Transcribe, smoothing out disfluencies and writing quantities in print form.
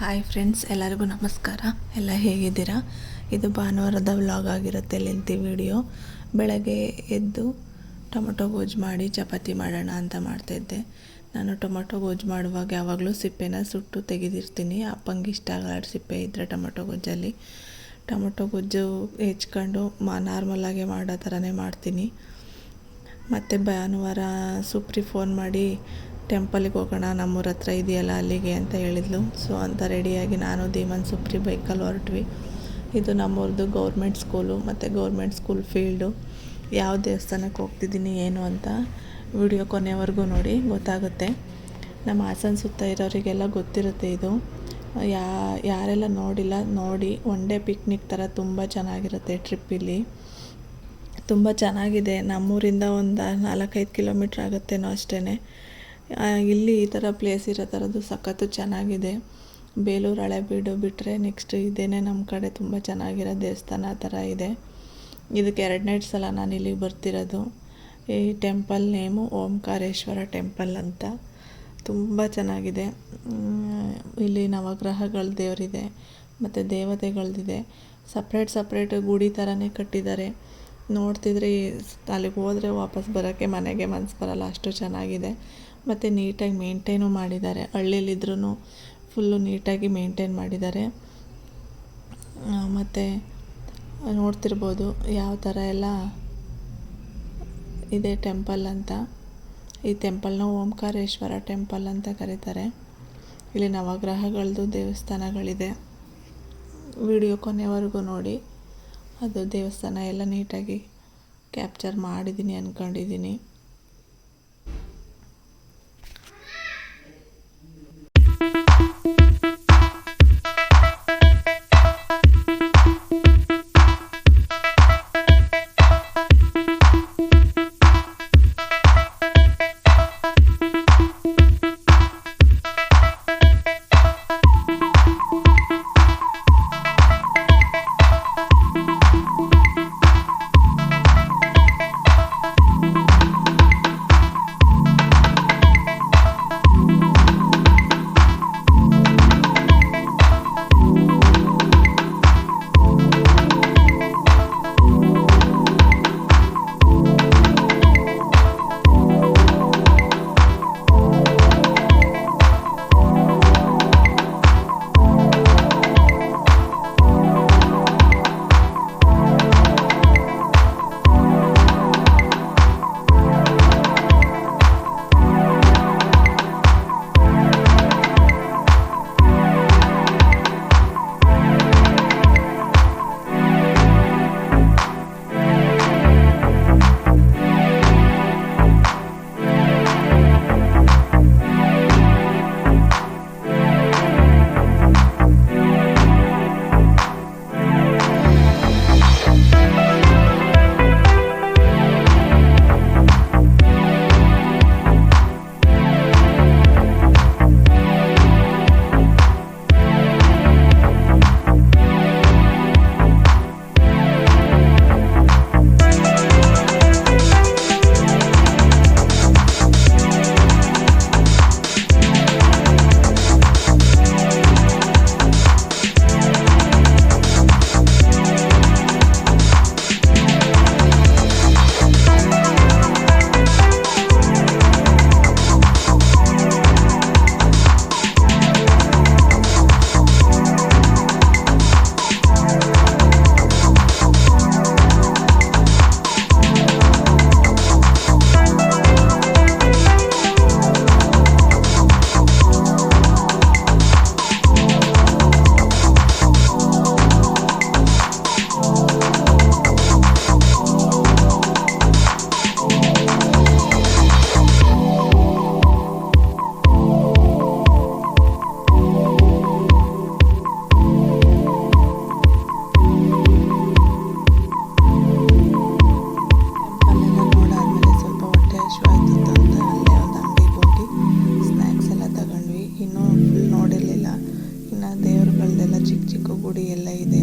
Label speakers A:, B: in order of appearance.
A: Hi friends, ಎಲ್ಲರಿಗೂ ನಮಸ್ಕಾರ. ಎಲ್ಲ ಹೇಗಿದ್ದೀರಾ? ಇದು ಭಾನುವಾರದ ವ್ಲಾಗ್ ಆಗಿರುತ್ತೆ. Lengthy video. ಬೆಳಗ್ಗೆ ಎದ್ದು ಟೊಮೊಟೊ ಗೊಜ್ಜು ಮಾಡಿ ಚಪಾತಿ ಮಾಡೋಣ ಅಂತ ಮಾಡ್ತಾಯಿದ್ದೆ. ನಾನು ಟೊಮೊಟೊ ಗೊಜ್ಜು ಮಾಡುವಾಗ ಯಾವಾಗಲೂ ಸಿಪ್ಪೆನ ಸುಟ್ಟು ತೆಗೆದಿರ್ತೀನಿ. ಅಪ್ಪಂಗೆ ಇಷ್ಟ ಆಗಲ್ಲ ಸಿಪ್ಪೆ ಇದ್ದರೆ ಟೊಮೊಟೊ ಗೊಜ್ಜಲ್ಲಿ. ಟೊಮೊಟೊ ಗೊಜ್ಜು ಹೆಚ್ಕೊಂಡು ನಾರ್ಮಲಾಗೆ ಮಾಡೋ ಥರನೇ ಮಾಡ್ತೀನಿ. ಮತ್ತು ಭಾನುವಾರ ಸುಪ್ರಿ ಫೋನ್ ಮಾಡಿ ಟೆಂಪಲ್ಗೆ ಹೋಗೋಣ, ನಮ್ಮೂರ ಹತ್ರ ಇದೆಯಲ್ಲ ಅಲ್ಲಿಗೆ ಅಂತ ಹೇಳಿದ್ಲು. ಸೊ ಅಂತ ರೆಡಿಯಾಗಿ ನಾನು ಧೀಮನ್ ಸುಪ್ರಿ ಬೈಕಲ್ಲಿ ಹೊರಟ್ವಿ. ಇದು ನಮ್ಮೂರದ್ದು ಗೌರ್ಮೆಂಟ್ ಸ್ಕೂಲು ಮತ್ತು ಗೌರ್ಮೆಂಟ್ ಸ್ಕೂಲ್ ಫೀಲ್ಡು. ಯಾವ ದೇವಸ್ಥಾನಕ್ಕೆ ಹೋಗ್ತಿದ್ದೀನಿ ಏನು ಅಂತ ವಿಡಿಯೋ ಕೊನೆವರೆಗೂ ನೋಡಿ, ಗೊತ್ತಾಗುತ್ತೆ. ನಮ್ಮ ಹಾಸನ ಸುತ್ತ ಇರೋರಿಗೆಲ್ಲ ಗೊತ್ತಿರುತ್ತೆ ಇದು. ಯಾರೆಲ್ಲ ನೋಡಿಲ್ಲ ನೋಡಿ. ಒನ್ ಡೇ ಪಿಕ್ನಿಕ್ ಥರ ತುಂಬ ಚೆನ್ನಾಗಿರುತ್ತೆ ಟ್ರಿಪ್. ಇಲ್ಲಿ ತುಂಬ ಚೆನ್ನಾಗಿದೆ. ನಮ್ಮೂರಿಂದ ಒಂದು 4-5 ಕಿಲೋಮೀಟ್ರ್ ಆಗುತ್ತೇನೋ ಅಷ್ಟೇ. ಇಲ್ಲಿ ಈ ಥರ ಪ್ಲೇಸ್ ಇರೋ ಥರದ್ದು ಸಖತ್ತು ಚೆನ್ನಾಗಿದೆ. ಬೇಲೂರು ಹಳೆಬೀಡು ಬಿಟ್ಟರೆ ನೆಕ್ಸ್ಟ್ ಇದೇನೇ ನಮ್ಮ ಕಡೆ ತುಂಬ ಚೆನ್ನಾಗಿರೋ ದೇವಸ್ಥಾನ ಆ ಥರ ಇದೆ. ಇದಕ್ಕೆ 2ನೇ ಸಲ ನಾನು ಇಲ್ಲಿಗೆ ಬರ್ತಿರೋದು. ಈ ಟೆಂಪಲ್ ನೇಮು ಓಂಕಾರೇಶ್ವರ ಟೆಂಪಲ್ ಅಂತ. ತುಂಬ ಚೆನ್ನಾಗಿದೆ. ಇಲ್ಲಿ ನವಗ್ರಹಗಳ ದೇವರಿದೆ ಮತ್ತು ದೇವತೆಗಳದಿದೆ. ಸಪ್ರೇಟ್ ಗುಡಿ ಥರನೇ ಕಟ್ಟಿದ್ದಾರೆ. ನೋಡ್ತಿದ್ರೆ ಅಲ್ಲಿಗೆ ಹೋದರೆ ವಾಪಸ್ ಬರೋಕ್ಕೆ ಮನೆಗೆ ಮನಸ್ಸು ಬರಲ್ಲ, ಅಷ್ಟು ಚೆನ್ನಾಗಿದೆ. ಮತ್ತು ನೀಟಾಗಿ ಮೇಂಟೈನು ಮಾಡಿದ್ದಾರೆ. ಹಳ್ಳಿಲಿದ್ರೂ ಫುಲ್ಲು ನೀಟಾಗಿ ಮೇಂಟೈನ್ ಮಾಡಿದ್ದಾರೆ. ಮತ್ತು ನೋಡ್ತಿರ್ಬೋದು ಯಾವ ಥರ ಎಲ್ಲ ಇದೆ ಟೆಂಪಲ್ ಅಂತ. ಈ ಟೆಂಪಲ್ನ ಓಂಕಾರೇಶ್ವರ ಟೆಂಪಲ್ ಅಂತ ಕರೀತಾರೆ. ಇಲ್ಲಿ ನವಗ್ರಹಗಳದ್ದು ದೇವಸ್ಥಾನಗಳಿದೆ. ವಿಡಿಯೋ ಕೊನೆವರೆಗೂ ನೋಡಿ. ಅದು ದೇವಸ್ಥಾನ ಎಲ್ಲ ನೀಟಾಗಿ ಕ್ಯಾಪ್ಚರ್ ಮಾಡಿದ್ದೀನಿ ಅಂದ್ಕೊಂಡಿದ್ದೀನಿ. ಚಿಕ್ಕ ಗುಡಿ ಎಲ್ಲ ಇದೆ.